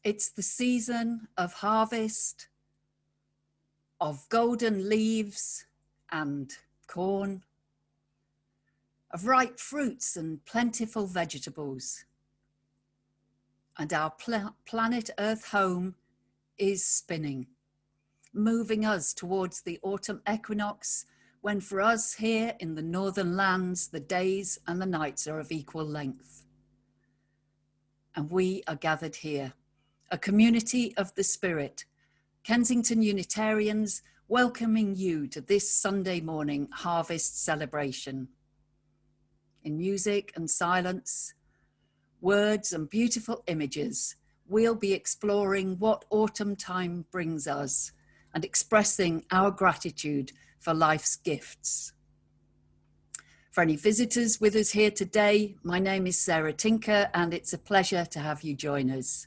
It's the season of harvest, of golden leaves and corn, of ripe fruits and plentiful vegetables. And our planet Earth home is spinning, moving us towards the autumn equinox, when for us here in the northern lands, the days and the nights are of equal length. And we are gathered here, a community of the Spirit, Kensington Unitarians, welcoming you to this Sunday morning harvest celebration. In music and silence, words and beautiful images, we'll be exploring what autumn time brings us and expressing our gratitude for life's gifts. For any visitors with us here today, my name is Sarah Tinker, and it's a pleasure to have you join us.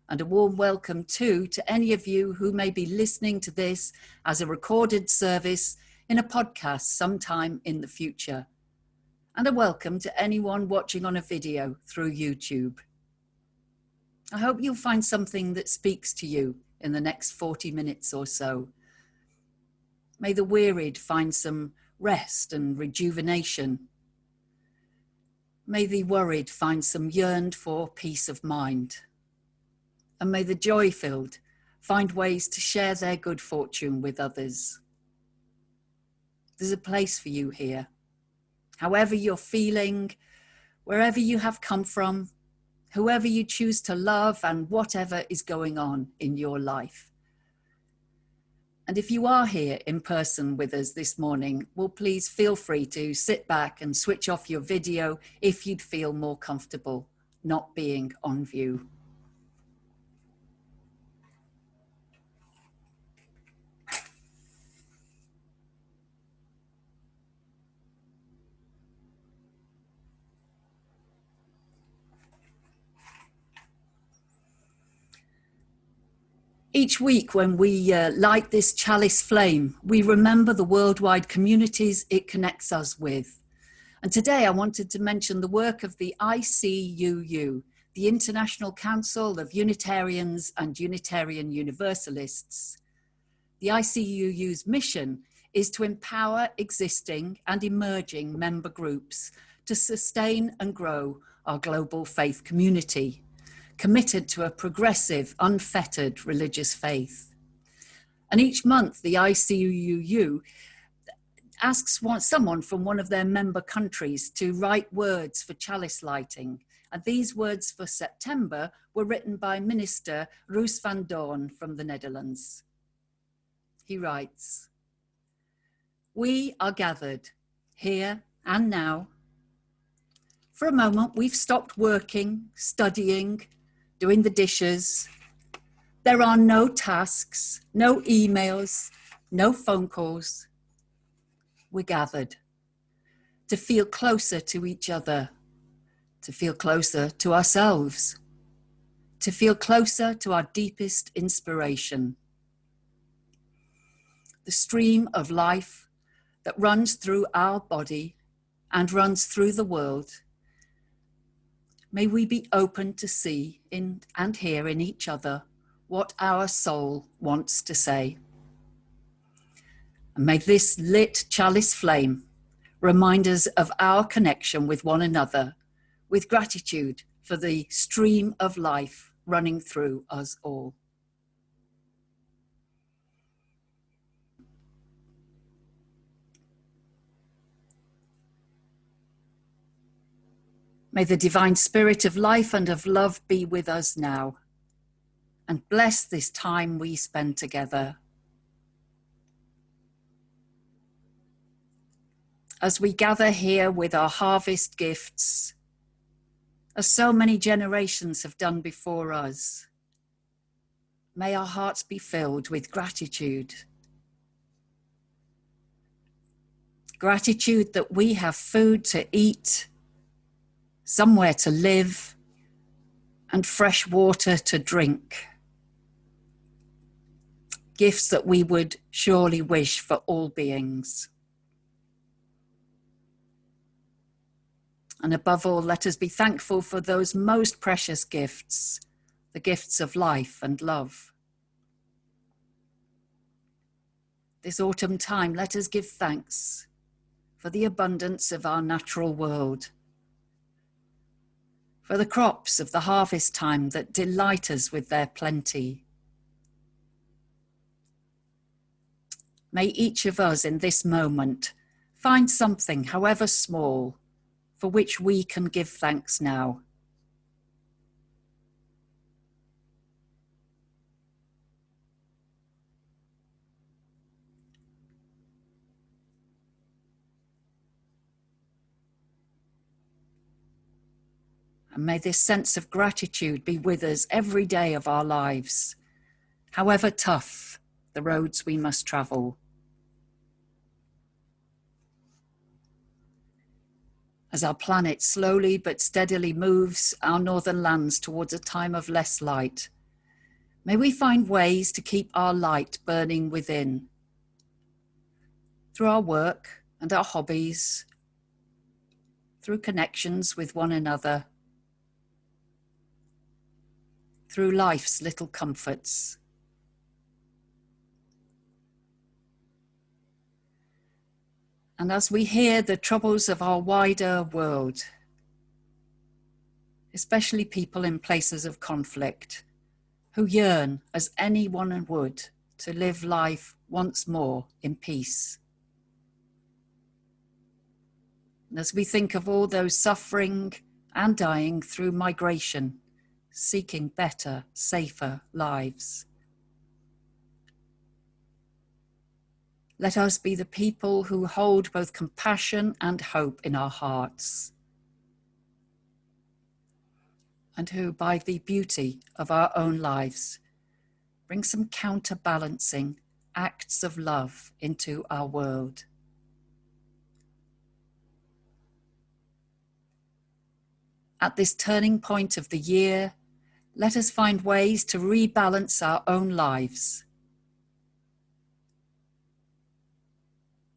And a warm welcome too to any of you who may be listening to this as a recorded service in a podcast sometime in the future. And a welcome to anyone watching on a video through YouTube. I hope you'll find something that speaks to you in the next 40 minutes or so. May the wearied find some rest and rejuvenation. May the worried find some yearned for peace of mind. And may the joy-filled find ways to share their good fortune with others. There's a place for you here. However you're feeling, wherever you have come from, whoever you choose to love, and whatever is going on in your life. And if you are here in person with us this morning, well, please feel free to sit back and switch off your video if you'd feel more comfortable not being on view. Each week when we light this chalice flame, we remember the worldwide communities it connects us with. And today I wanted to mention the work of the ICUU, the International Council of Unitarians and Unitarian Universalists. The ICUU's mission is to empower existing and emerging member groups to sustain and grow our global faith community, committed to a progressive, unfettered religious faith. And each month, the ICUU asks someone from one of their member countries to write words for chalice lighting. And these words for September were written by Minister Roos van Doorn from the Netherlands. He writes, "We are gathered here and now. For a moment, we've stopped working, studying, doing the dishes. There are no tasks, no emails, no phone calls. We're gathered to feel closer to each other, to feel closer to ourselves, to feel closer to our deepest inspiration. The stream of life that runs through our body and runs through the world. May we be open to see and hear in each other what our soul wants to say. And may this lit chalice flame remind us of our connection with one another, with gratitude for the stream of life running through us all." May the divine spirit of life and of love be with us now and bless this time we spend together. As we gather here with our harvest gifts, as so many generations have done before us, may our hearts be filled with gratitude. Gratitude that we have food to eat, somewhere to live, and fresh water to drink. Gifts that we would surely wish for all beings. And above all, let us be thankful for those most precious gifts, the gifts of life and love. This autumn time, let us give thanks for the abundance of our natural world, for the crops of the harvest time that delight us with their plenty. May each of us in this moment find something, however small, for which we can give thanks now. And may this sense of gratitude be with us every day of our lives, however tough the roads we must travel. As our planet slowly but steadily moves our northern lands towards a time of less light, may we find ways to keep our light burning within, through our work and our hobbies, through connections with one another, through life's little comforts. And as we hear the troubles of our wider world, especially people in places of conflict, who yearn, as anyone would, to live life once more in peace. And as we think of all those suffering and dying through migration, seeking better, safer lives, let us be the people who hold both compassion and hope in our hearts, and who, by the beauty of our own lives, bring some counterbalancing acts of love into our world. At this turning point of the year, let us find ways to rebalance our own lives.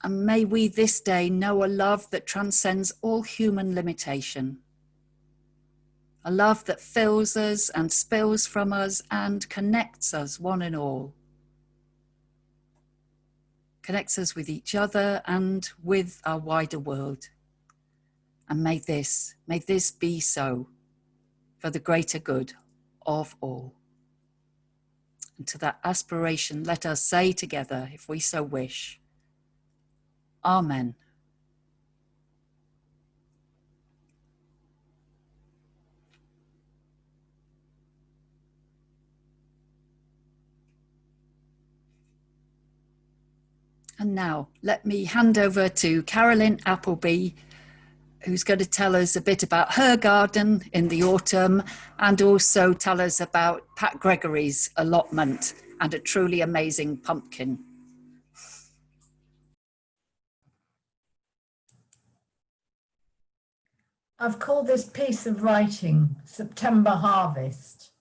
And may we this day know a love that transcends all human limitation. A love that fills us and spills from us and connects us one and all. Connects us with each other and with our wider world. And may this be so for the greater good of all. And to that aspiration, let us say together, if we so wish, Amen. And now let me hand over to Carolyn Appleby, who's going to tell us a bit about her garden in the autumn and also tell us about Pat Gregory's allotment and a truly amazing pumpkin. I've called this piece of writing September Harvest.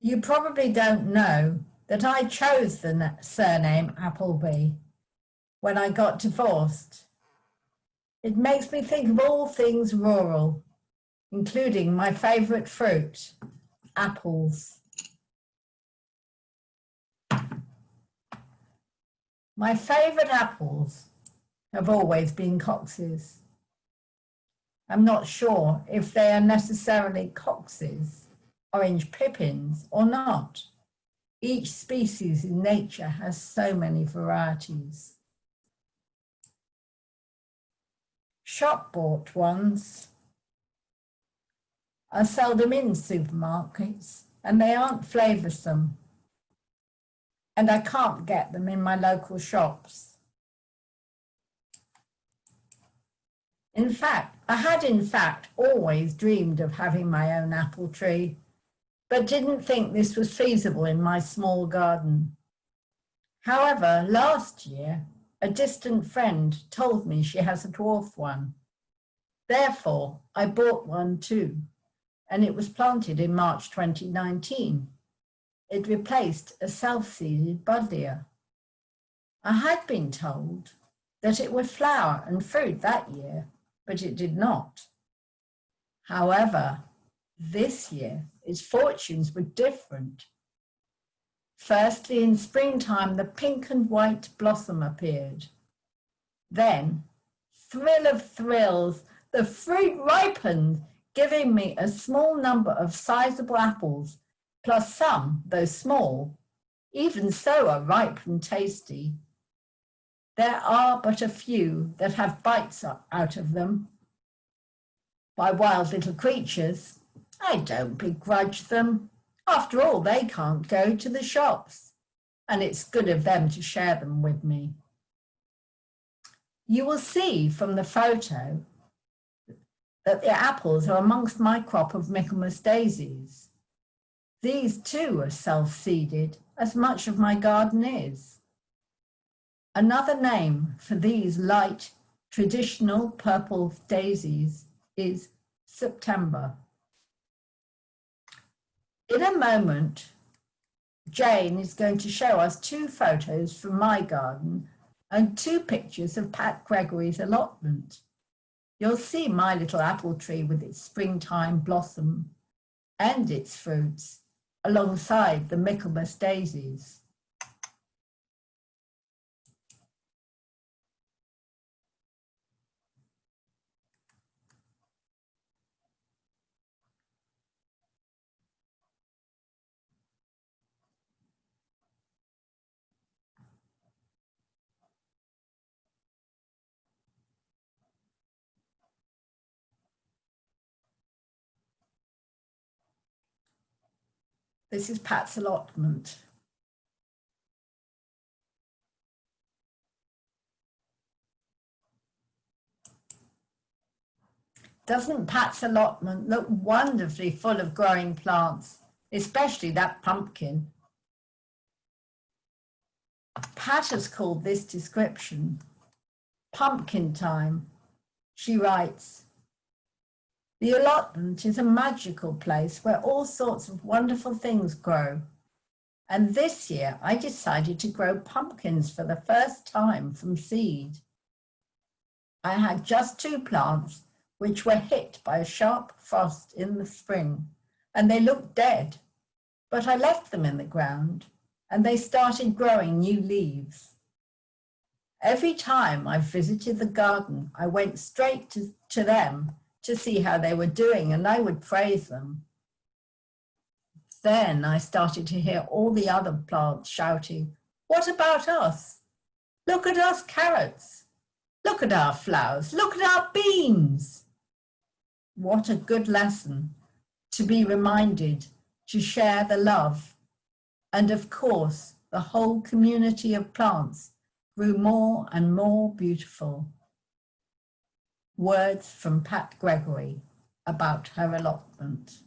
You probably don't know that I chose the surname Appleby when I got divorced. It makes me think of all things rural, including my favourite fruit, apples. My favourite apples have always been Cox's. I'm not sure if they are necessarily Cox's, orange pippins, or not. Each species in nature has so many varieties. Shop-bought ones are seldom in supermarkets and they aren't flavoursome. And I can't get them in my local shops. I had always dreamed of having my own apple tree, but didn't think this was feasible in my small garden. However, last year, a distant friend told me she has a dwarf one. Therefore, I bought one too, and it was planted in March 2019. It replaced a self-seeded buddleia. I had been told that it would flower and fruit that year, but it did not. However, This year, its fortunes were different. Firstly, in springtime, the pink and white blossom appeared. Then, thrill of thrills, the fruit ripened, giving me a small number of sizable apples, plus some, though small, even so are ripe and tasty. There are but a few that have bites out of them by wild little creatures. I don't begrudge them. After all, they can't go to the shops, and it's good of them to share them with me. You will see from the photo that the apples are amongst my crop of Michaelmas daisies. These too are self-seeded, as much of my garden is. Another name for these light, traditional purple daisies is September. In a moment, Jane is going to show us 2 photos from my garden and 2 pictures of Pat Gregory's allotment. You'll see my little apple tree with its springtime blossom and its fruits alongside the Michaelmas daisies. This is Pat's allotment. Doesn't Pat's allotment look wonderfully full of growing plants, especially that pumpkin? Pat has called this description pumpkin time. She writes, "The allotment is a magical place where all sorts of wonderful things grow. And this year I decided to grow pumpkins for the first time from seed. I had just 2 plants which were hit by a sharp frost in the spring, and they looked dead, but I left them in the ground and they started growing new leaves. Every time I visited the garden, I went straight to them to see how they were doing, and I would praise them. Then I started to hear all the other plants shouting, 'What about us? Look at us carrots. Look at our flowers. Look at our beans.' What a good lesson to be reminded to share the love. And of course, the whole community of plants grew more and more beautiful." Words from Pat Gregory about her allotment.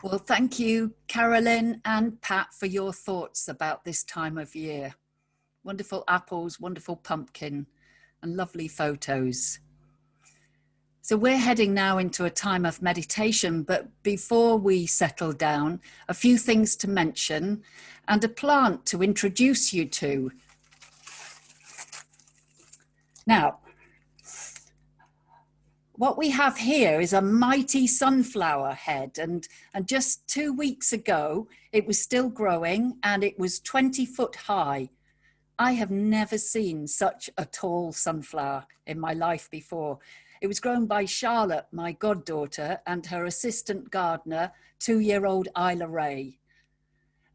Well, thank you, Carolyn and Pat, for your thoughts about this time of year. Wonderful apples, wonderful pumpkin, and lovely photos. So we're heading now into a time of meditation, but before we settle down, a few things to mention and a plant to introduce you to. Now, what we have here is a mighty sunflower head, and just 2 weeks ago, it was still growing and it was 20 foot high. I have never seen such a tall sunflower in my life before. It was grown by Charlotte, my goddaughter, and her assistant gardener, 2-year-old Isla Ray.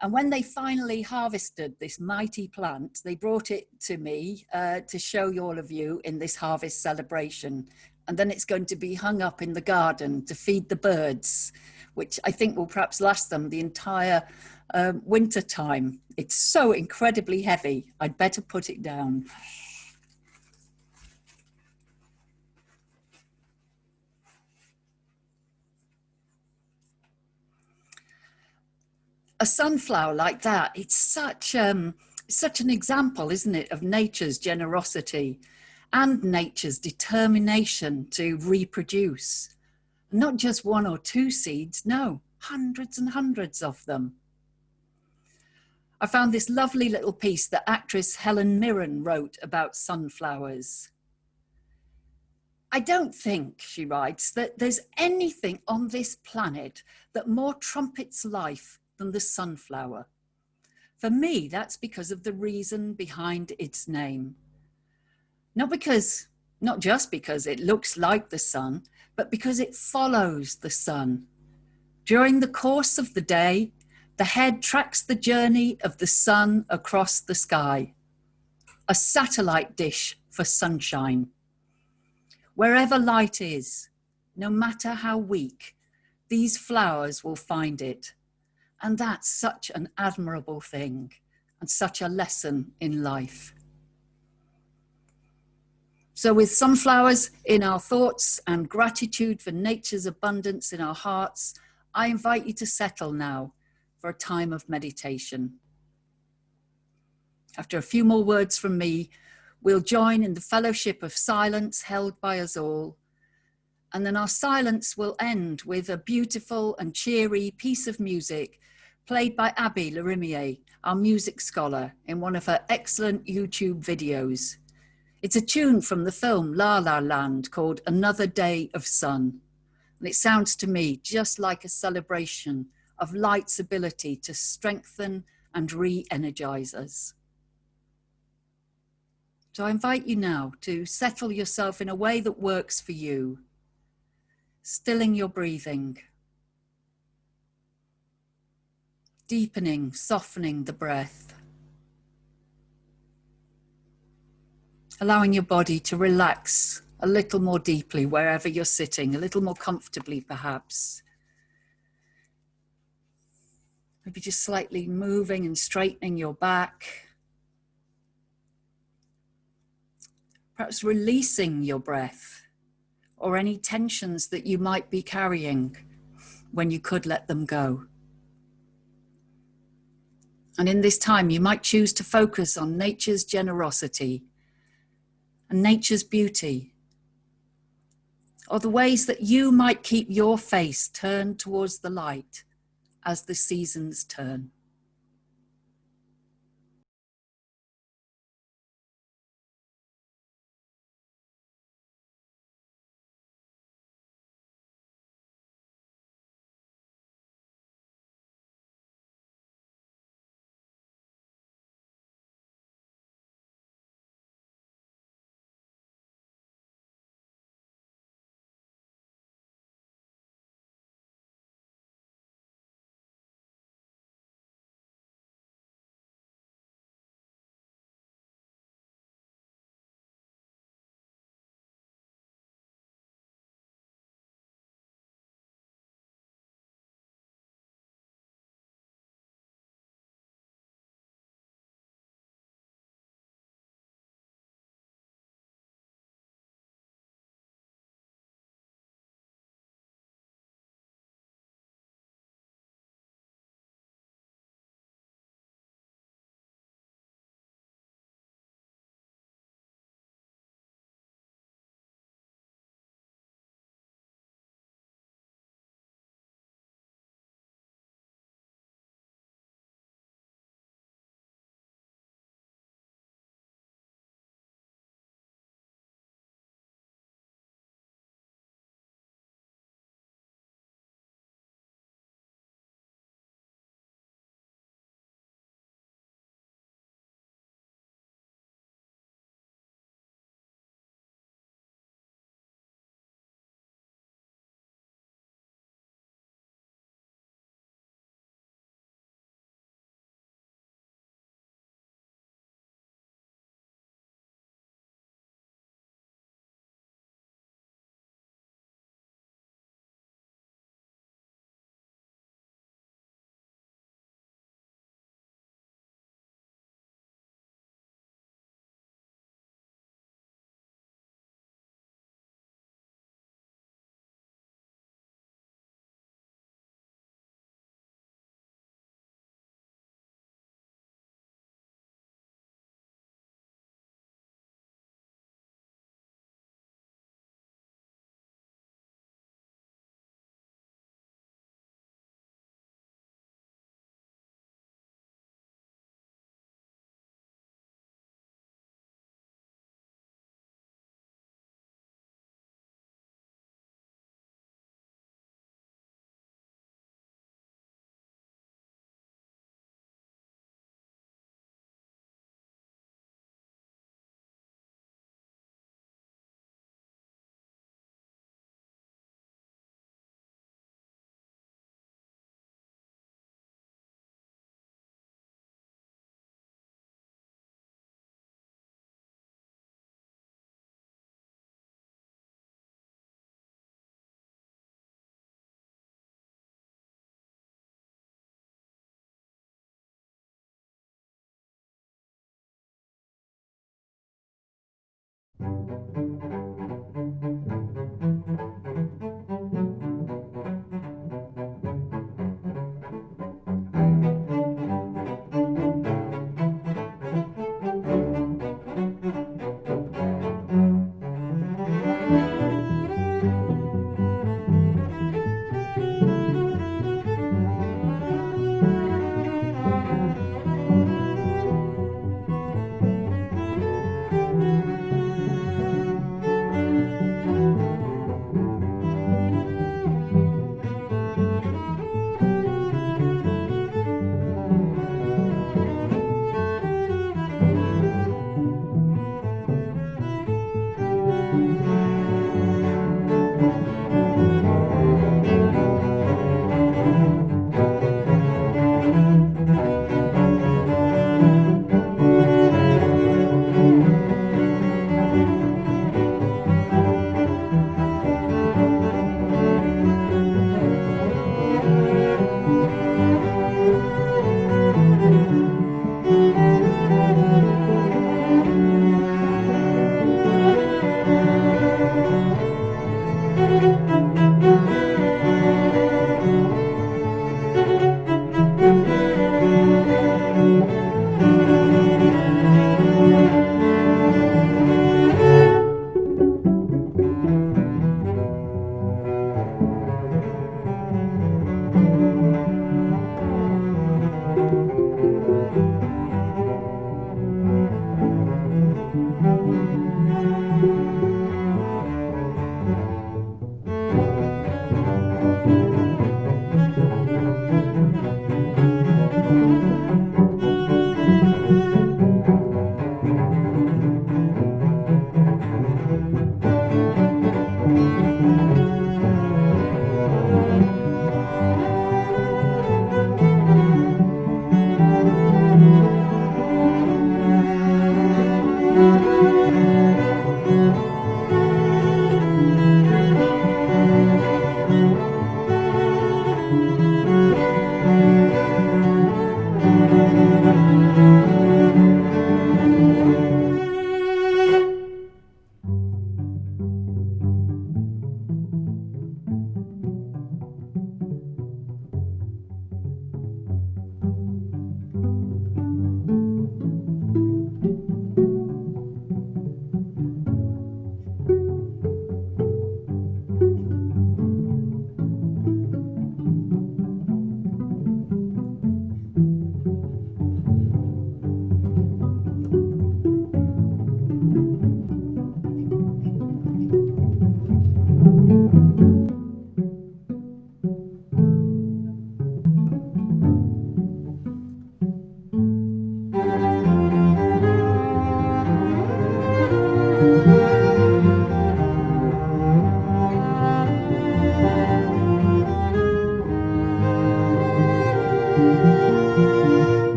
And when they finally harvested this mighty plant, they brought it to me to show all of you in this harvest celebration. And then it's going to be hung up in the garden to feed the birds, which I think will perhaps last them the entire winter time. It's so incredibly heavy. I'd better put it down. A sunflower like that, it's such an example, isn't it, of nature's generosity and nature's determination to reproduce. Not just 1 or 2 seeds, no, hundreds and hundreds of them. I found this lovely little piece that actress Helen Mirren wrote about sunflowers. I don't think, she writes, that there's anything on this planet that more trumpets life than the sunflower. For me, that's because of the reason behind its name. Not just because it looks like the sun, but because it follows the sun. During the course of the day, the head tracks the journey of the sun across the sky, a satellite dish for sunshine. Wherever light is, no matter how weak, these flowers will find it. And that's such an admirable thing and such a lesson in life. So with sunflowers in our thoughts and gratitude for nature's abundance in our hearts, I invite you to settle now for a time of meditation. After a few more words from me, we'll join in the fellowship of silence held by us all. And then our silence will end with a beautiful and cheery piece of music played by Abby Larimier, our music scholar, in one of her excellent YouTube videos. It's a tune from the film La La Land called Another Day of Sun. And it sounds to me just like a celebration of light's ability to strengthen and re-energize us. So I invite you now to settle yourself in a way that works for you, stilling your breathing, deepening, softening the breath, allowing your body to relax a little more deeply wherever you're sitting, a little more comfortably perhaps. Maybe just slightly moving and straightening your back. Perhaps releasing your breath or any tensions that you might be carrying when you could let them go. And in this time, you might choose to focus on nature's generosity and nature's beauty, or the ways that you might keep your face turned towards the light as the seasons turn.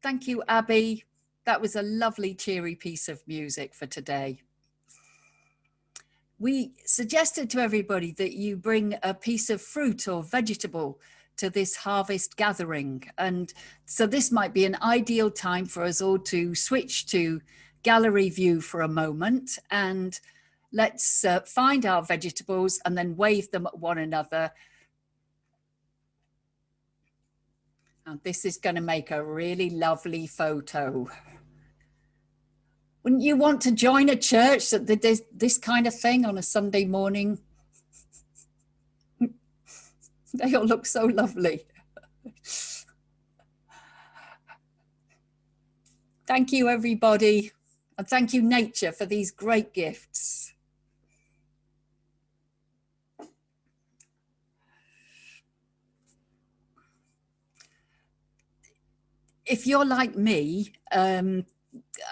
Thank you, Abby. That was a lovely, cheery piece of music for today. We suggested to everybody that you bring a piece of fruit or vegetable to this harvest gathering. And so this might be an ideal time for us all to switch to gallery view for a moment, and let's find our vegetables and then wave them at one another. And this is going to make a really lovely photo. Wouldn't you want to join a church that did this kind of thing on a Sunday morning? They all look so lovely. Thank you, everybody. And thank you, nature, for these great gifts. If you're like me,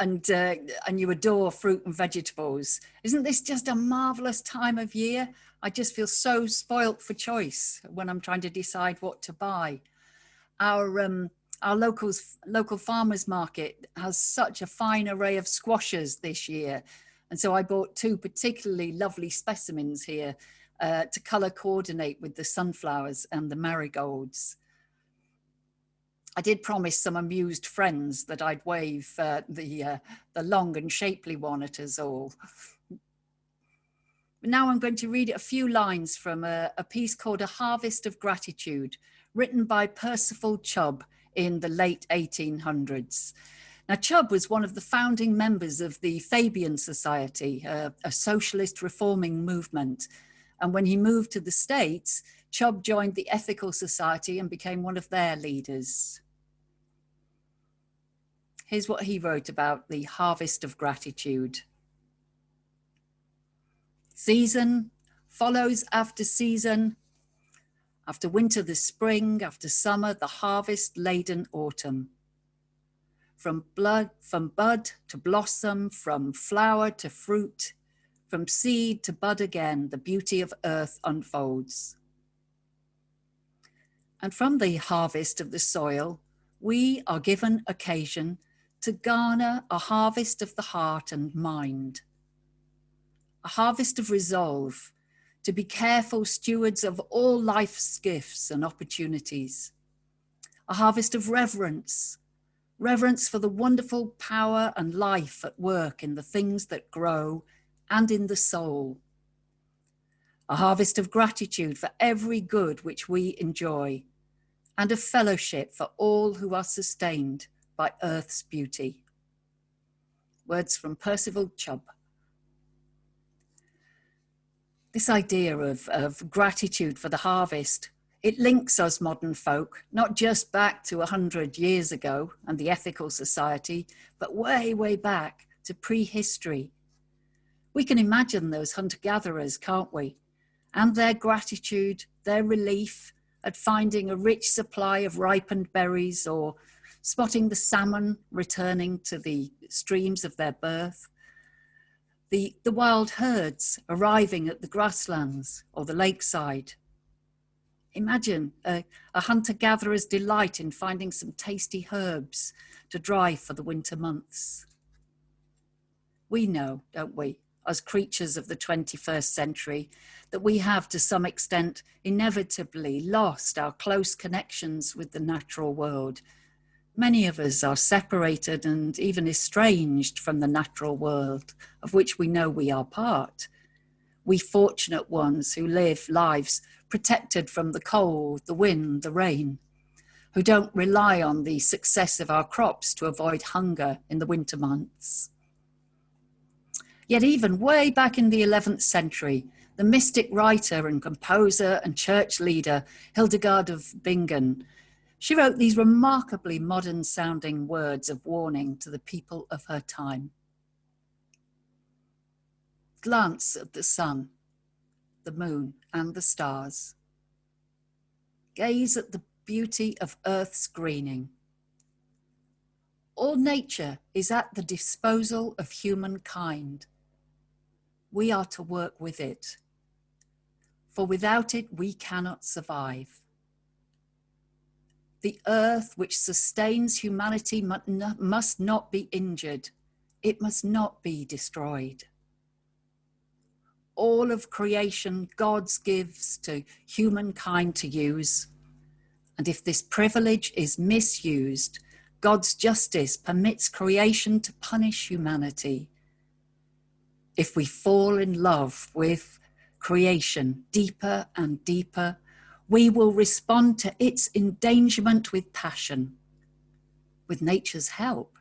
you adore fruit and vegetables. Isn't this just a marvelous time of year? I just feel so spoilt for choice when I'm trying to decide what to buy. Our local farmers market has such a fine array of squashes this year. And so I bought 2 particularly lovely specimens here to colour coordinate with the sunflowers and the marigolds. I did promise some amused friends that I'd wave the long and shapely one at us all. Now I'm going to read a few lines from a piece called A Harvest of Gratitude, written by Percival Chubb in the late 1800s. Now, Chubb was one of the founding members of the Fabian Society, a socialist reforming movement. And when he moved to the States, Chubb joined the Ethical Society and became one of their leaders. Here's what he wrote about the harvest of gratitude. Season follows after season, after winter the spring, after summer the harvest-laden autumn. From bud to blossom, from flower to fruit, from seed to bud again, the beauty of earth unfolds. And from the harvest of the soil, we are given occasion to garner a harvest of the heart and mind, a harvest of resolve, to be careful stewards of all life's gifts and opportunities, a harvest of reverence, reverence for the wonderful power and life at work in the things that grow and in the soul, a harvest of gratitude for every good which we enjoy, and of fellowship for all who are sustained by earth's beauty. Words from Percival Chubb. This idea of gratitude for the harvest, it links us modern folk, not just back to 100 years ago and the Ethical Society, but way, way back to prehistory. We can imagine those hunter-gatherers, can't we? And their gratitude, their relief at finding a rich supply of ripened berries or spotting the salmon returning to the streams of their birth. The wild herds arriving at the grasslands or the lakeside. Imagine a hunter-gatherer's delight in finding some tasty herbs to dry for the winter months. We know, don't we, as creatures of the 21st century, that we have to some extent inevitably lost our close connections with the natural world. Many of us are separated and even estranged from the natural world of which we know we are part. We fortunate ones who live lives protected from the cold, the wind, the rain, who don't rely on the success of our crops to avoid hunger in the winter months. Yet even way back in the 11th century, the mystic writer and composer and church leader Hildegard of Bingen, she wrote these remarkably modern sounding words of warning to the people of her time. Glance at the sun, the moon and the stars. Gaze at the beauty of earth's greening. All nature is at the disposal of humankind. We are to work with it, for without it we cannot survive. The earth which sustains humanity must not be injured. It must not be destroyed. All of creation God's gives to humankind to use. And if this privilege is misused, God's justice permits creation to punish humanity. If we fall in love with creation deeper and deeper, we will respond to its endangerment with passion. With nature's help,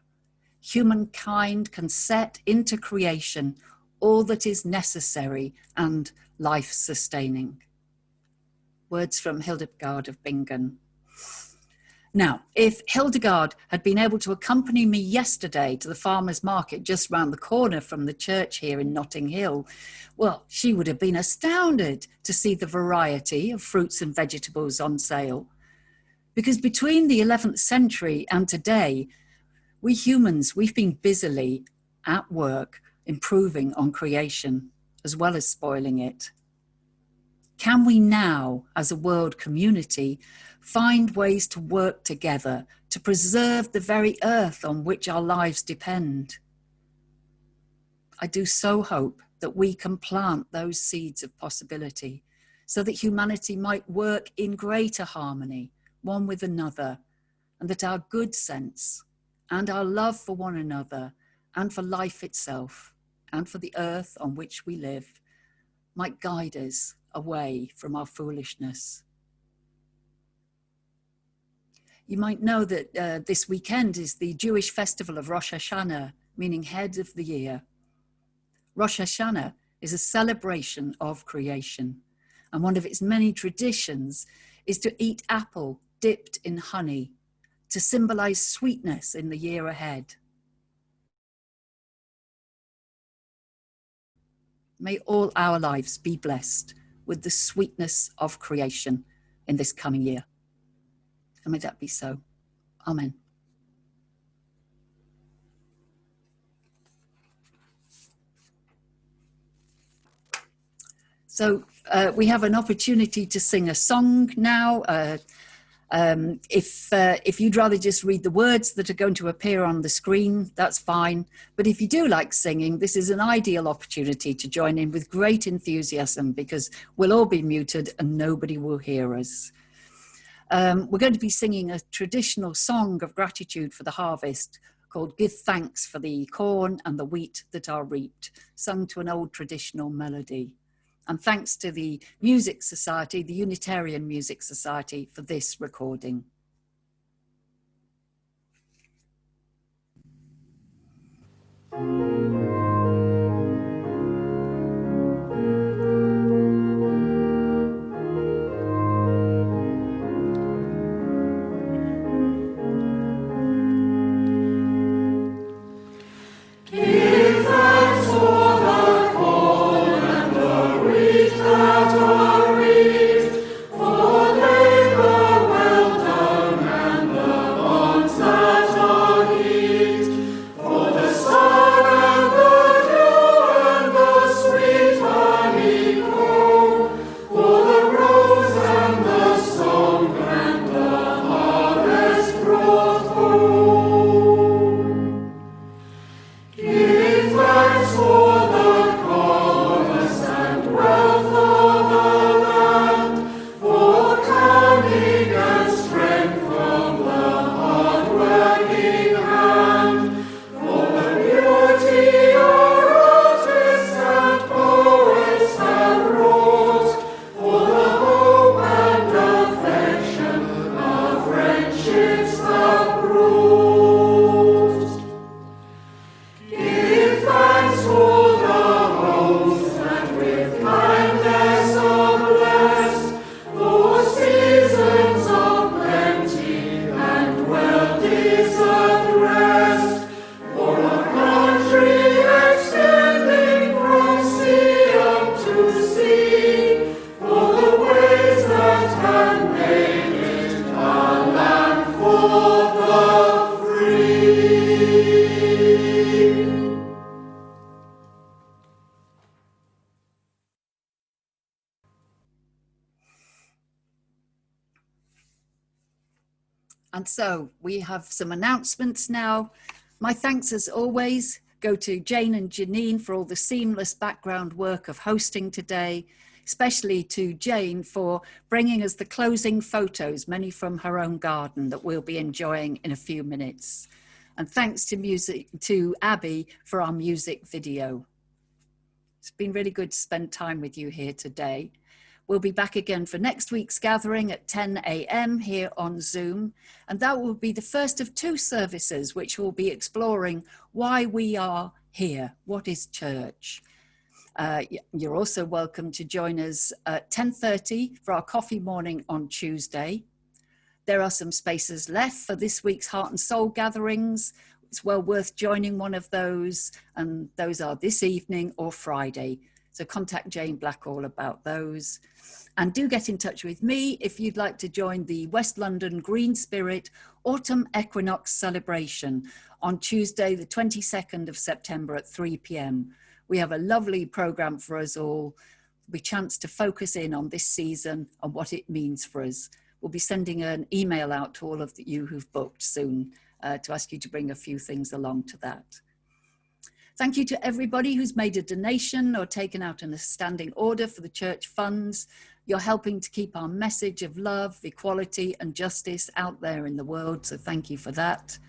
humankind can set into creation all that is necessary and life-sustaining. Words from Hildegard of Bingen. Now, if Hildegard had been able to accompany me yesterday to the farmer's market just round the corner from the church here in Notting Hill, well, she would have been astounded to see the variety of fruits and vegetables on sale. Because between the 11th century and today, We humans, we've been busily at work improving on creation as well as spoiling it. Can we now, as a world community, find ways to work together to preserve the very earth on which our lives depend? I do so hope that we can plant those seeds of possibility so that humanity might work in greater harmony, one with another, and that our good sense and our love for one another and for life itself and for the earth on which we live might guide us away from our foolishness. You might know that this weekend is the Jewish festival of Rosh Hashanah, meaning head of the year. Rosh Hashanah is a celebration of creation, and one of its many traditions is to eat apple dipped in honey to symbolize sweetness in the year ahead. May all our lives be blessed with the sweetness of creation in this coming year. And may that be so. Amen. So we have an opportunity to sing a song now. If you'd rather just read the words that are going to appear on the screen, that's fine. But if you do like singing, this is an ideal opportunity to join in with great enthusiasm because we'll all be muted and nobody will hear us. We're going to be singing a traditional song of gratitude for the harvest called Give Thanks for the Corn and the Wheat That Are Reaped, sung to an old traditional melody. And thanks to the Music Society, the Unitarian Music Society, for this recording. And so we have some announcements now. My thanks, as always, go to Jane and Janine for all the seamless background work of hosting today, especially to Jane for bringing us the closing photos, many from her own garden that we'll be enjoying in a few minutes. And thanks to Abby for our music video. It's been really good to spend time with you here today. We'll be back again for next week's gathering at 10 a.m. here on Zoom. And that will be the first of two services which will be exploring why we are here. What is church? You're also welcome to join us at 10:30 for our coffee morning on Tuesday. There are some spaces left for this week's Heart and Soul gatherings. It's well worth joining one of those. And those are this evening or Friday. So contact Jane Blackall about those. And do get in touch with me if you'd like to join the West London Green Spirit Autumn Equinox celebration on Tuesday, the 22nd of September at 3 p.m. We have a lovely programme for us all. We chance to focus in on this season and what it means for us. We'll be sending an email out to all of you who've booked soon to ask you to bring a few things along to that. Thank you to everybody who's made a donation or taken out a standing order for the church funds. You're helping to keep our message of love, equality and justice out there in the world, so thank you for that.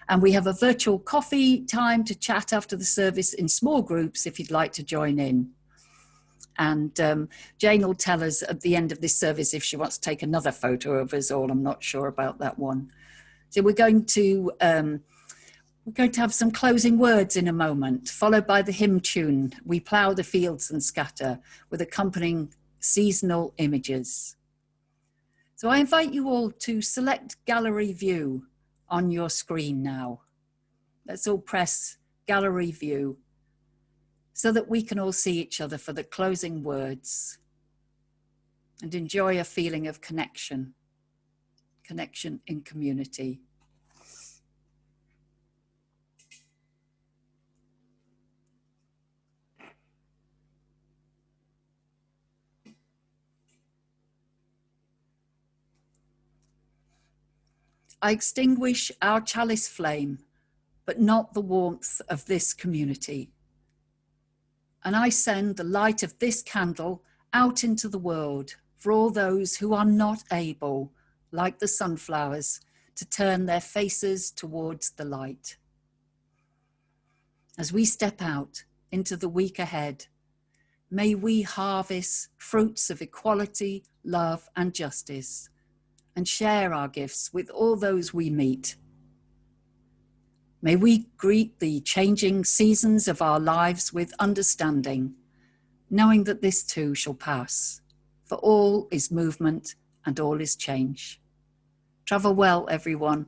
And we have a virtual coffee time to chat after the service in small groups if you'd like to join in. And Jane will tell us at the end of this service if she wants to take another photo of us all. I'm not sure about that one. So we're going to have some closing words in a moment, followed by the hymn tune, We Plough the Fields and Scatter, with accompanying seasonal images. So I invite you all to select Gallery View on your screen now. Let's all press Gallery View so that we can all see each other for the closing words and enjoy a feeling of connection in community. I extinguish our chalice flame, but not the warmth of this community. And I send the light of this candle out into the world for all those who are not able, like the sunflowers, to turn their faces towards the light. As we step out into the week ahead, may we harvest fruits of equality, love, and justice, and share our gifts with all those we meet. May we greet the changing seasons of our lives with understanding, knowing that this too shall pass, for all is movement and all is change. Travel well, everyone.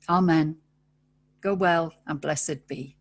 Amen. Go well and blessed be.